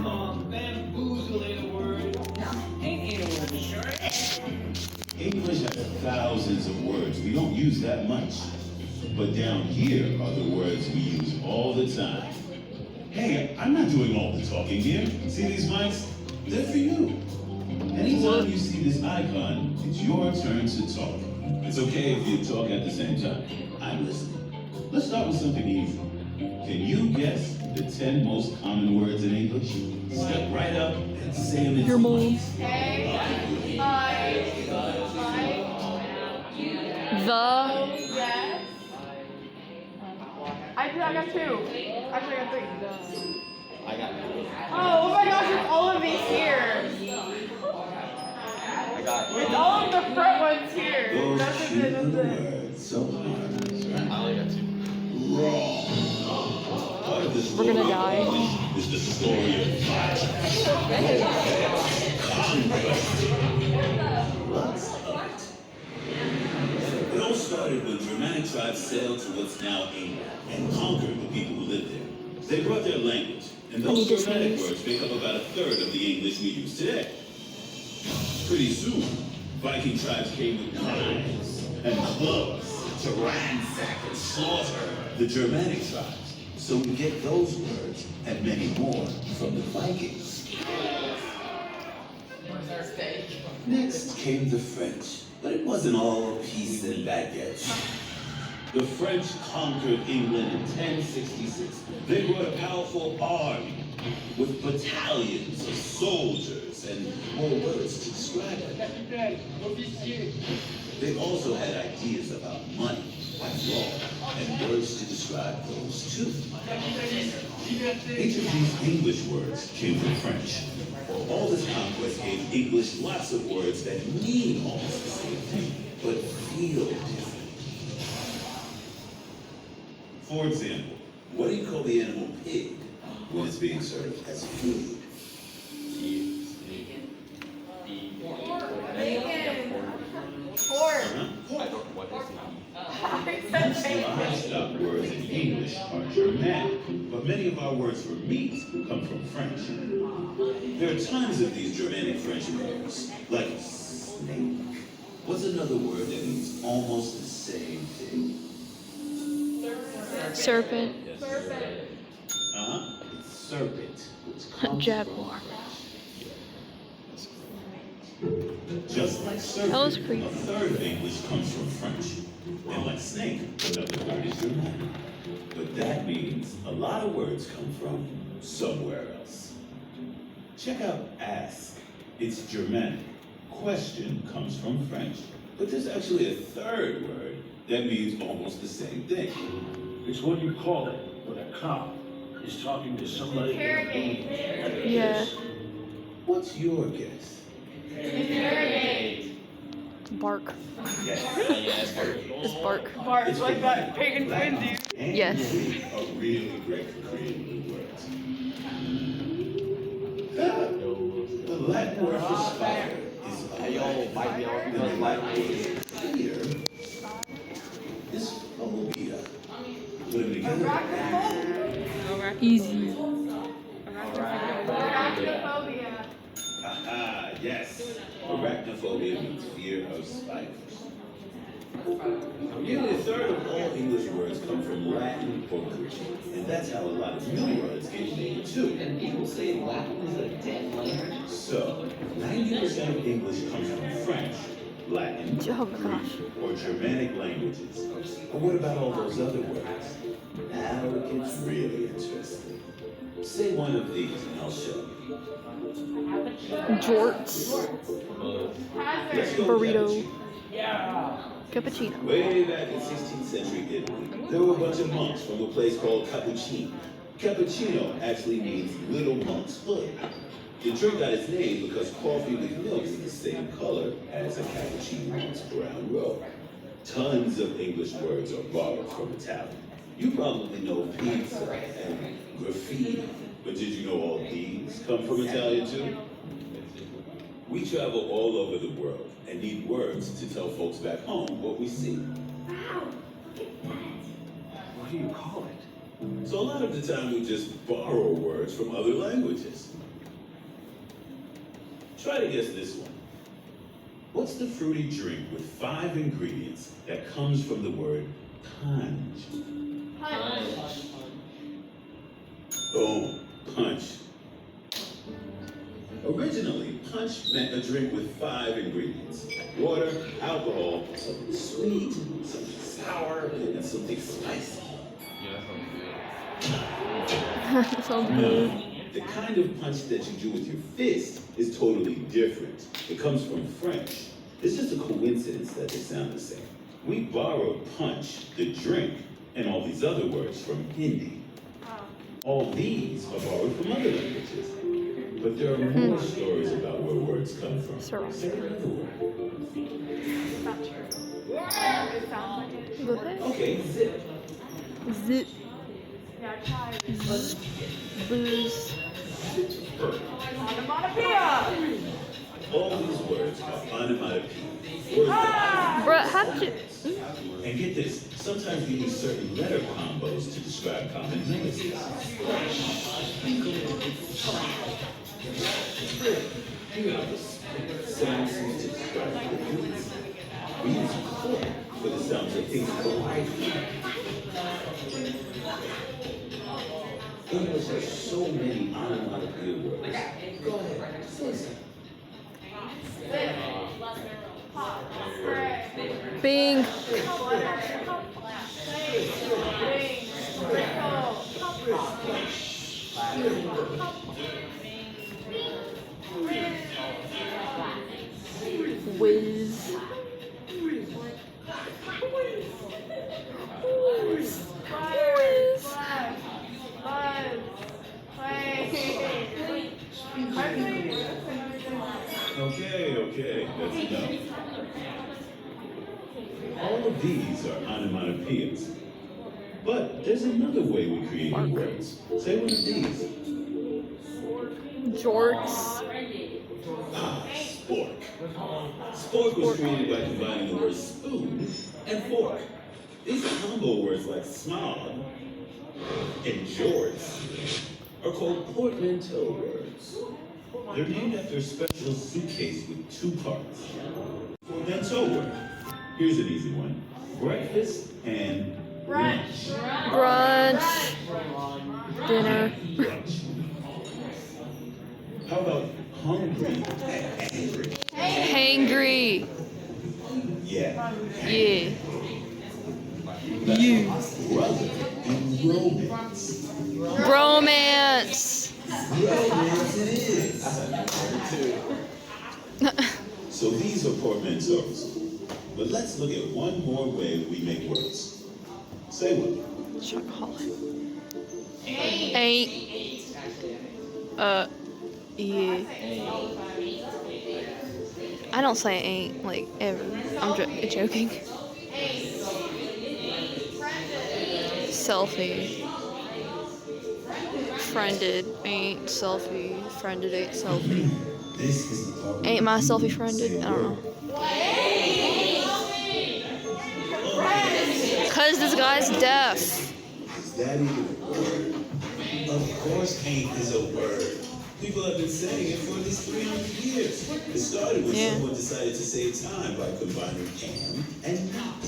Bamboozle a word. Ain't a word, sure. English has thousands of words. We don't use that much. But down here are the words we use all the time. Hey, I'm not doing all the talking here. See these mics? They're for you. Anytime you see this icon, it's your turn to talk. It's okay if you talk at the same time. I'm listening. Let's start with something easy. Can you guess the 10 most common words in English? Step right up and say them in Your mom. The. Yes. I got two. Actually, I got three. I got Oh my gosh, it's all of these here. It's all of the front ones here. Those That's shoot it. the That's it. words so hard. I only got two. Wrong. Part of this We're gonna die. is the story of What's up? It all started when Germanic tribes sailed to what's now England and conquered the people who lived there. They brought their language, and I need those to Germanic sneeze. words make up about a third of the English we use today. Pretty soon, Viking tribes came with knives and clubs to ransack and slaughter the Germanic tribes. So we get those words and many more from the Vikings. Where's our steak? Next came the French, but it wasn't all peace and baguettes. The French conquered England in 1066. They brought a powerful army with battalions of soldiers and more words to describe it. They also had ideas about money and law and words to describe those too. Each of these English words came from French. All this conquest gave English lots of words that mean almost the same thing, but feel different. For example, what do you call the animal pig when it's being served as food? Pork. Livestock words in English are Germanic, but many of our words for meat come from French. There are tons of these Germanic French words, like snake. What's another word that means almost the same thing? Serpent. It's serpent, which comes Jaguar. from French. Just like serpent, That was creepy. a third of English comes from French. And like snake, another word is Germanic. But that means a lot of words come from somewhere else. Check out ask. It's Germanic. Question comes from French. But there's actually a third word that means almost the same thing. It's what you call it when a cop is talking to somebody. Interrogate. Yeah. What's your guess? Interrogate. Bark. Yes. It's bark. Bark like that pagan twin dude. And Yes. we are really great for creating new words. The Latin word for spider is and the Latin word for fear is phobia. Put them together. Easy. Arachnophobia. Aha, yes. Arachnophobia means fear of spiders. Nearly a third of all English words come from Latin or Greek, and that's how a lot of new words get made too. And people say Latin is a dead language. So, 90% of English comes from French, Latin, Oh my gosh. Greek, or Germanic languages. But what about all those other words? Now it gets really interesting. Say one of these and I'll show you. Jorts. Let's go Burrito. Yeah. Cappuccino. Way back in 16th century Italy, there were a bunch of monks from a place called Cappuccino. Cappuccino actually means little monk's hood. The drink got its name because coffee with milk is the same color as a cappuccino monk's brown robe. Tons of English words are borrowed from Italian. You probably know pizza and graffiti, but did you know all these come from Italian too? We travel all over the world and need words to tell folks back home what we see. What do you call it? So a lot of the time we just borrow words from other languages. Try to guess this one. What's the fruity drink with 5 ingredients that comes from the word punch? Oh, punch. Originally, punch meant a drink with 5 ingredients. Water, alcohol, something sweet, something sour, and something spicy. So No, good. the kind of punch that you do with your fist is totally different. It comes from French. It's just a coincidence that they sound the same. We borrowed punch, the drink, and all these other words from Hindi. All these are borrowed from other languages. But there are more stories about where words come from. Sorry. Say another word. Not true. It sounds like it. Go ahead. Okay, zip. Zip. Yeah, I tried. Booze. Onomatopoeia. All these words are onomatopoeia. Words that- Bruh, how did you... And get this, sometimes we use certain letter combos to describe common noises. Sounds used to describe liquids. We use click for the sounds of things colliding. English has so many onomatopoeia words. Go ahead, say something. Bing. Whiz. Okay, that's enough. All of these are onomatopoeias. But there's another way we create new words. Say one of these. Jorts. Ah, spork. Spork was created by combining the words spoon and fork. These combo words like smog and jorts are called portmanteau words. They're named after a special suitcase with 2 parts. Portmanteau word. Here's an easy one. Breakfast and lunch. Brunch. Dinner. Lunch. How about hungry and angry? Hangry. Yeah. Yeah. Brother and romance. Bromance. Romance it is. So these are portmanteaus. But let's look at one more way we make words. Say one. Chocolate. Ain't. Yeah. I don't say ain't like ever. I'm joking. Selfie. Friended ain't selfie. Friended ain't selfie. This is the part Ain't my selfie friended? I don't know. Cause this guy's deaf. Is that even a word? Of course ain't is a word. People have been saying it for at least 300 years. It started when Yeah. someone decided to save time by combining am and not.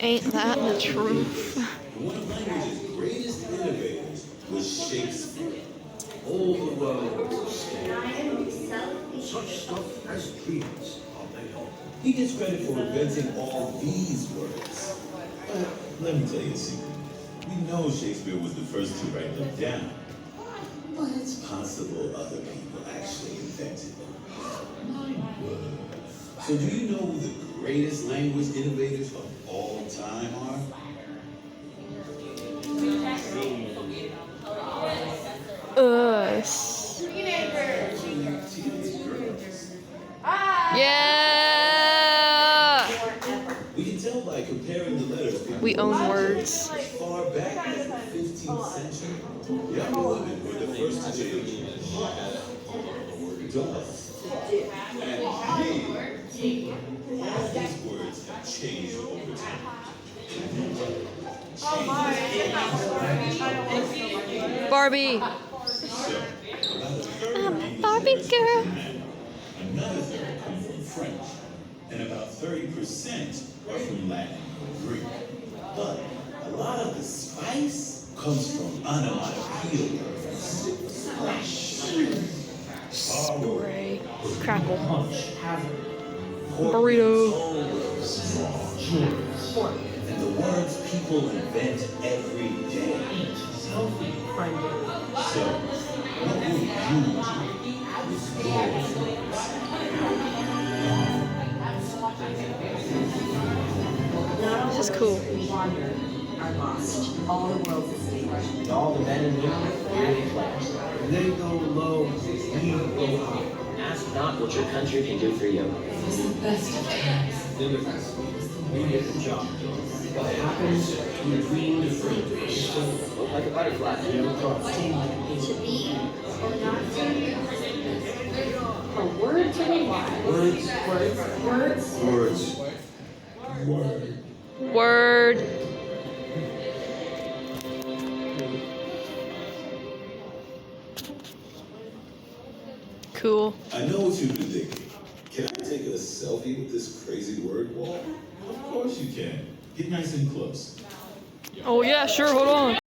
Ain't that the truth? One of language's greatest innovators was Shakespeare. All the world was scared. Such stuff as dreams are made of. He gets credit for inventing all these words. But let me tell you a secret. We know Shakespeare was the first to write them down. But it's possible other people actually invented them. So do you know who the greatest language innovators of all time are? Us. Teenage girls. Yeah. We can tell by comparing the letters. We own words. As far back as the 15th century, young women were the first to change does and me. All these words have changed over time. Barbie. So, about a Barbie girl. Another third come from French, and about 30% are from Latin or Greek. But a lot of the spice comes from onomatopoeia, splash, Spray. Crackle. Punch. Burrito. and the words people invent every day. So, what would you do with your This is cool. Are lost. All the world's a stage. All the men and women really players. They go low, we go high. Ask not what your country can do for you. It's the best of times. Democrats, we get the job done. What happens when green to free? Look like a butterfly. To be or not to be. A word to the wise. Words. Word. Cool. I know what you've been thinking. Can I take a selfie with this crazy word wall? Of course you can. Get nice and close. Oh yeah, sure, hold on.